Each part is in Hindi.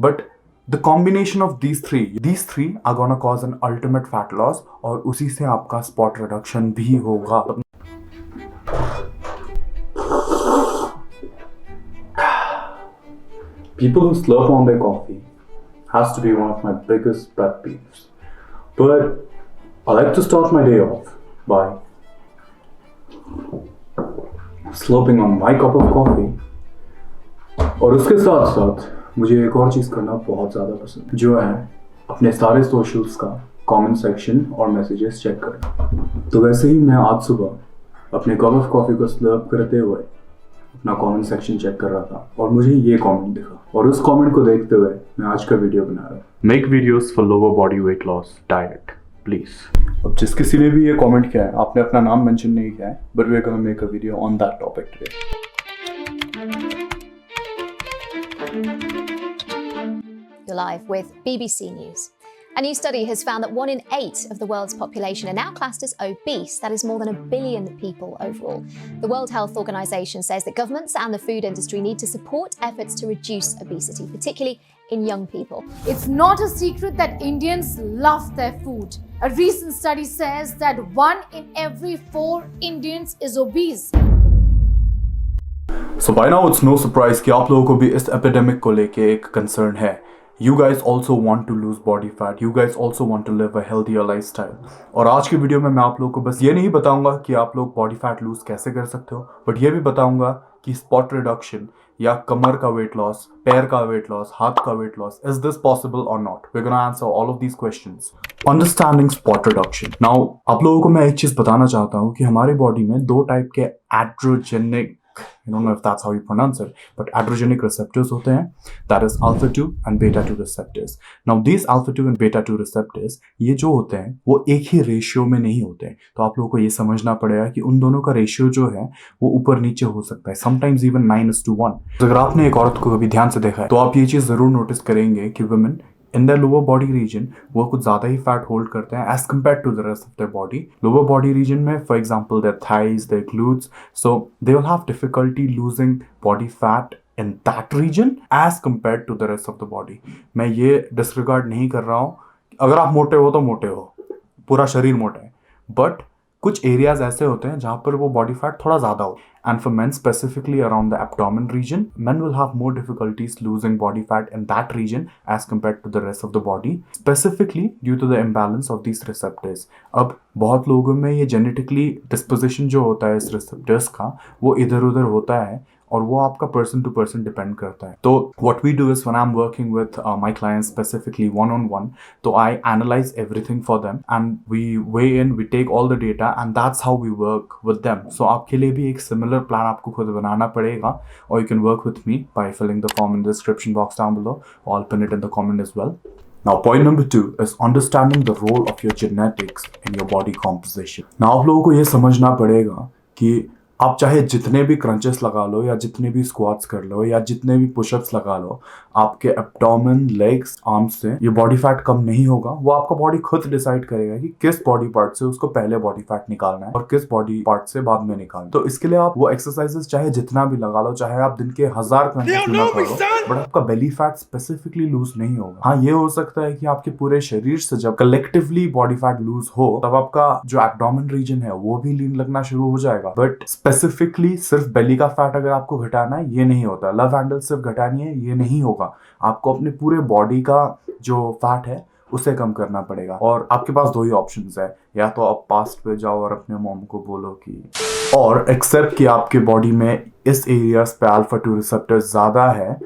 But the combination of these three are gonna cause an ultimate fat loss और उसी से आपका spot reduction भी होगा. People who slurp on their coffee has to be one of my biggest pet peeves. But I like to start my day off by slurping on my cup of coffee. और उसके साथ साथ मुझे एक और चीज़ करना बहुत ज़्यादा पसंद है, जो है अपने सारे सोशल्स का कमेंट सेक्शन और मैसेजेस चेक करना. तो वैसे ही मैं आज सुबह अपने कप ऑफ कॉफ़ी को स्लर्प करते हुए अपना कमेंट सेक्शन चेक कर रहा था और मुझे ये कमेंट दिखा और उस कमेंट को देखते हुए मैं आज का वीडियो बना रहा हूँ. Make videos for lower body weight loss diet please. अब जिस किसी ने भी ये कमेंट किया है, आपने अपना नाम मेंशन नहीं किया है, but we are gonna make a video on that topic today. You're live with BBC News. A new study has found that 1 in 8 of the world's population are now classed as obese. That is more than 1 billion people overall. The World Health Organization says that governments and the food industry need to support efforts to reduce obesity, particularly in young people. It's not a secret that Indians love their food. A recent study says that 1 in every 4 Indians is obese. So by now it's no surprise कि आप लोगों को भी इस एपिडेमिक को लेके एक कंसर्न है. You guys also want to lose body fat. You guys also want to live a healthier lifestyle. और आज की वीडियो में मैं आप लोगों को बस ये नहीं बताऊंगा कि आप लोग बॉडी फैट लूज कैसे कर सकते हो, बट ये भी बताऊंगा कि स्पॉट रिडक्शन या कमर का वेट लॉस, पैर का वेट लॉस, हाथ का weight loss, is this possible और not. We are gonna answer all of these questions. Understanding spot reduction. Now आप लोगों को मैं एक चीज बताना चाहता हूँ कि हमारी बॉडी में दो टाइप के adrenergic, I don't know if that's how you pronounce it, but androgenic receptors होते हैं. That is alpha 2 and beta 2 receptors. Now these alpha 2 and beta 2 receptors ये जो होते हैं वो एक ही रेशियो में नहीं होते हैं. तो आप लोगों को ये समझना पड़ेगा कि उन दोनों का रेशियो जो है वो ऊपर नीचे हो सकता है. Sometimes even 9:1. तो अगर आपने एक औरत को कभी ध्यान से देखा है तो आप ये चीज़ ज़रूर नोटिस करेंगे कि women in their lower body region वो कुछ ज़्यादा ही फैट होल्ड करते हैं as compared to the rest of their body. Lower body region में for example their thighs, their glutes, so they will have difficulty losing body fat in that region as compared to the rest of the body. मैं ये disregard नहीं कर रहा हूँ. अगर आप मोटे हो तो मोटे हो, पूरा शरीर मोटा है, बट कुछ एरियाज ऐसे होते हैं जहाँ पर वो बॉडी फैट थोड़ा ज़्यादा हो. And for men specifically around the abdomen region, men will have more difficulties losing body fat in that region as compared to the rest of the body, specifically due to the imbalance of these receptors. अब बहुत लोगों में ये genetically disposition जो होता है इस receptors का वो इधर उधर होता है और वो आपका person to person depend करता है. तो what we do is when I'm working with my clients specifically one-on-one, तो I analyze everything for them and we weigh in, we take all the data and that's how we work with them. So आपके लिए भी एक similar plan आपको खुद बनाना पड़ेगा or you can work with me by filling the form in the description box down below or I'll pin it in the comment as well. Now point number 2 is understanding the role of your genetics in your body composition. Now आप लोगों को ये समझना पड़ेगा कि आप चाहे जितने भी क्रंचेस लगा लो या जितने भी स्क्वाट्स कर लो या जितने भी पुशअप्स लगा लो, आपके एब्डोमेन, लेग्स, आर्म्स से ये बॉडी फैट कम नहीं होगा. वो आपका बॉडी खुद डिसाइड करेगा कि किस बॉडी पार्ट से उसको पहले बॉडी फैट निकालना है और किस बॉडी पार्ट से बाद में निकालना है. तो इसके लिए आप वो एक्सरसाइजेस चाहे जितना भी लगा लो, चाहे आप दिन के 1000 क्रंचेस ना करो, बट आपका बेली फैट स्पेसिफिकली लूज नहीं होगा. हाँ, ये हो सकता है कि आपके पूरे शरीर से जब कलेक्टिवली बॉडी फैट लूज हो तब आपका जो एब्डोमेन रीजन है वो भी लीन लगना शुरू हो जाएगा. बट स्पेसिफिकली सिर्फ बेली का फैट अगर आपको घटाना है ये नहीं होता. लव हैंडल सिर्फ घटानी है ये नहीं होगा. आपको अपने पूरे बॉडी का जो फैट है उसे कम करना पड़ेगा. और आपके पास दो ही ऑप्शंस है, या तो आप पास्ट पे जाओ और अपने मॉम को बोलो कि और एक्सेप्ट कि आपके बॉडी में इस एरियाज पे अल्फा 2 रिसेप्टर्स ज्यादा है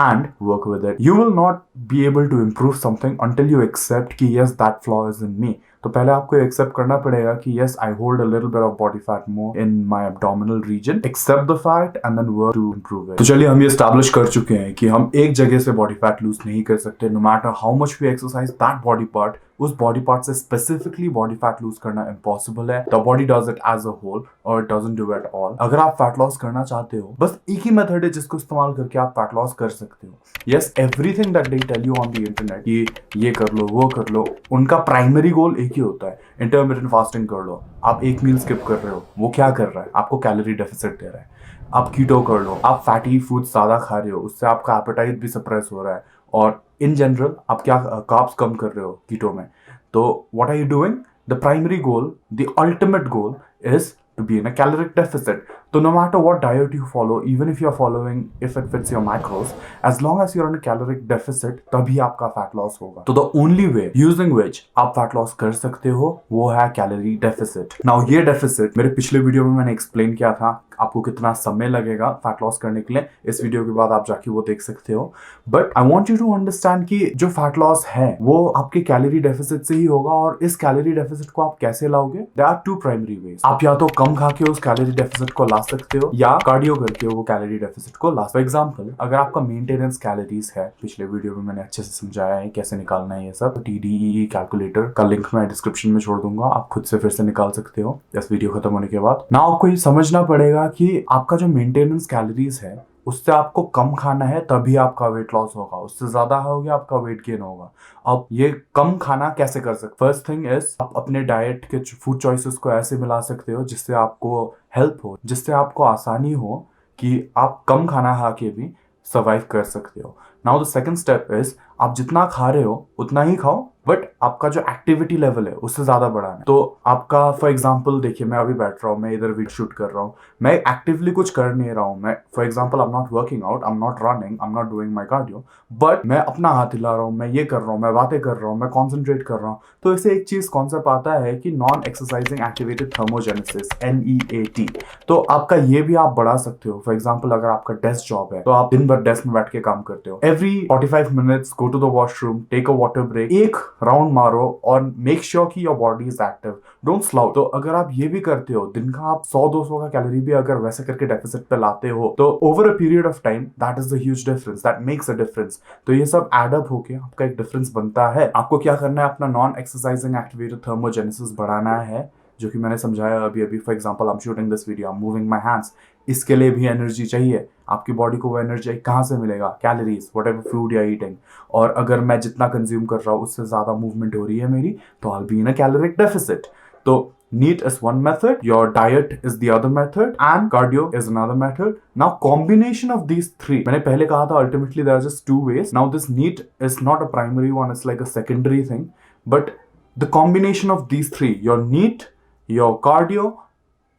and work with it. You will not be able to improve something until you accept कि yes that flaw is in me. तो पहले आपको एक्सेप्ट करना पड़ेगा कि yes I hold a little bit of body fat more in my abdominal region. Accept the fact and then work to improve it. तो चलिए हम ये establish कर चुके हैं कि हम एक जगह से body fat lose नहीं कर सकते. No matter how much we exercise that body part, उस बॉडी पार्ट से स्पेसिफिकली बॉडी फैट लूज करना इम्पॉसिबल है. The body does it as a whole और it doesn't do it at. All आप फैट लॉस करना चाहते हो, बस एक ही मेथड है जिसको इस्तेमाल करके आप फैट लॉस कर सकते हो. Yes, everything that they tell you on the internet, ये कर लो, वो कर लो, उनका प्राइमरी गोल एक ही होता है. इंटरमिटेंट फास्टिंग कर लो. आप एक मील स्किप कर रहे हो, वो क्या कर रहा है? आपको कैलोरी डेफिसिट दे रहा है. आप कीटो कर लो, आप फैटी फूड ज्यादा खा रहे हो, उससे आपका एपेटाइट भी सप्रेस हो रहा है और इन जनरल आप क्या कार्ब्स कम कर रहे हो कीटो में, तो what are you doing? The primary goal, the ultimate goal is to be in a caloric deficit. So no matter what diet you follow, even if you're following, if it fits your macros, as long as you're in a caloric deficit, तभी आपका fat loss होगा. तो the only way using which आप fat loss कर सकते हो वो है calorie deficit. Now ये deficit मेरे पिछले वीडियो में मैंने explain किया था आपको कितना समय लगेगा fat loss करने के लिए. इस वीडियो के बाद आप जाके वो देख सकते हो. But I want you to understand कि जो fat loss है वो आपके calorie deficit से ही होगा, और इस calorie deficit को आप कैसे लाओगे? There are two primary ways. आप या तो कम खा के उस कैलोरी डेफिसिट को ला सकते हो या कार्डियो करके वो कैलोरी डेफिसिट को ला सकते हो. फॉर एग्जांपल, अगर आपका मेंटेनेंस कैलोरीज है, पिछले वीडियो में मैंने अच्छे से समझाया है कैसे निकालना है ये सब. TDEE कैलकुलेटर का लिंक मैं डिस्क्रिप्शन में छोड़ दूंगा, आप खुद से फिर से निकाल सकते हो इस वीडियो खत्म होने के बाद. ना आपको ये समझना पड़ेगा कि आपका जो मेंटेनेंस कैलोरीज है उससे आपको कम खाना है तभी आपका वेट लॉस होगा, उससे ज्यादा हो गया आपका वेट गेन होगा. अब ये कम खाना कैसे कर सकते? फर्स्ट थिंग इज आप अपने डाइट के फूड चॉइसेस को ऐसे मिला सकते हो जिससे आपको हेल्प हो, जिससे आपको आसानी हो कि आप कम खाना खा के भी सर्वाइव कर सकते हो. Now the second step is आप जितना खा रहे हो उतना ही खाओ, बट आपका जो एक्टिविटी लेवल है उससे ज्यादा बढ़ाना है. तो आपका फॉर एग्जांपल देखिए, मैं अभी बैठ रहा हूँ, मैं इधर वीडियो शूट कर रहा हूँ, मैं एक्टिवली कुछ कर नहीं रहा हूँ. मैं for example I am not working out, I am not running, I am not doing my cardio, but मैं अपना हाथ हिला रहा हूँ, मैं ये कर रहा हूँ, मैं बातें कर रहा हूँ, मैं कॉन्सेंट्रेट कर रहा हूँ. तो इससे एक चीज कॉन्सेप्ट आता है कि non exercising activated thermogenesis, NEAT. तो आपका ये भी आप बढ़ा सकते हो. फॉर एग्जाम्पल, अगर आपका डेस्क जॉब है तो आप दिन भर डेस्क में बैठ के काम करते हो, every 45 minutes go to the washroom, take a water break, एक राउंड मारो और मेक श्योर कि your body is active, don't slouch. तो अगर आप ये भी करते हो, दिन का आप 100-200 का कैलोरी भी अगर वैसे करके डेफिसिट पे लाते हो, तो over a period of time that is the huge difference, that makes a difference. तो ये सब एड अप होके आपका एक डिफरेंस बनता है. आपको क्या करना है? अपना नॉन एक्सरसाइजिंग एक्टिवेटेड थर्मोजेनेसिस बढ़ाना है, जो कि मैंने समझाया अभी अभी. For example, I am shooting this video, I am moving my hands. इसके लिए भी एनर्जी चाहिए. आपकी बॉडी को वो एनर्जी कहाँ से मिलेगा? Calories, whatever food you are eating. और अगर मैं जितना कंज्यूम कर रहा हूँ उससे ज्यादा मूवमेंट हो रही है मेरी, तो I will be in a caloric deficit. तो NEAT is one method, your diet is the other method, and cardio is another method. Now combination of these three, मैंने पहले कहा था ultimately there are just two ways. Now this NEAT is not a primary one, it's like a secondary thing, but the combination of these three, your NEAT, your cardio,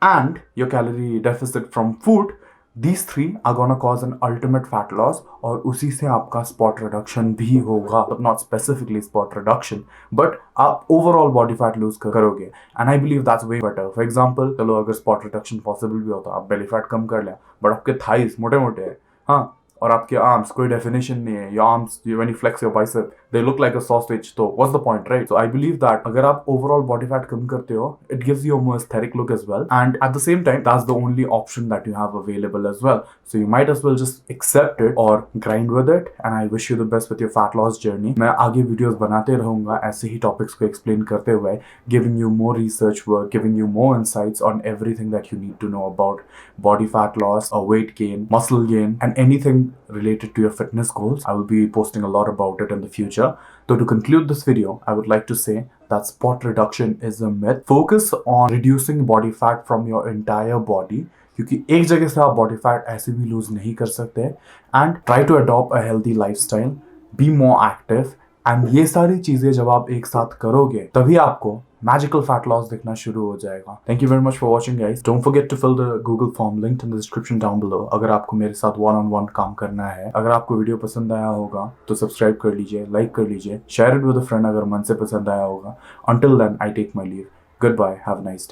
and your calorie deficit from food, these three are gonna cause an ultimate fat loss, और उसी से आपका spot reduction भी होगा. But not specifically spot reduction, but आप overall body fat lose करोगे. And I believe that's way better. For example, चलो अगर spot reduction possible भी होता, आप belly fat कम कर लिया, but आपके thighs मोटे मोटे हैं, हाँ, और आपके आर्म्स कोई डेफिनेशन नहीं है. Your arms, when you flex your bicep, they look like a sausage. तो what's the point, right? So I believe that अगर आप ओवरऑल बॉडी फैट कम करते हो, it gives you a more aesthetic look as well, and at the same time that's the only option that you have available as well. So you might as well just accept it और grind with it, and I wish you the best with your fat loss journey. मैं आगे वीडियोस बनाते रहूंगा ऐसे ही टॉपिक्स को एक्सप्लेन करते हुए, giving you more research work, giving you more insights on everything that you need to know about body fat loss, or weight gain, muscle gain, and anything related to your fitness goals. I will be posting a lot about it in the future. So to conclude this video, I would like to say that spot reduction is a myth. Focus on reducing body fat from your entire body, क्योंकि एक जगह से आप बॉडी फैट ऐसे भी लूज नहीं कर सकते. And try to adopt a healthy lifestyle, be more active, and ये सारी चीजें जब आप एक साथ करोगे तभी आपको मैजिकल फैट लॉस दिखना शुरू हो जाएगा. Thank you very much for watching guys. Don't forget to fill the Google form linked in the description down below. अगर आपको मेरे साथ वन-ऑन-वन काम करना है, अगर आपको वीडियो पसंद आया होगा तो सब्सक्राइब कर लीजिए, लाइक कर लीजिए, share it with a friend अगर मन से पसंद आया होगा. Until then I take my leave. Goodbye, have a nice day.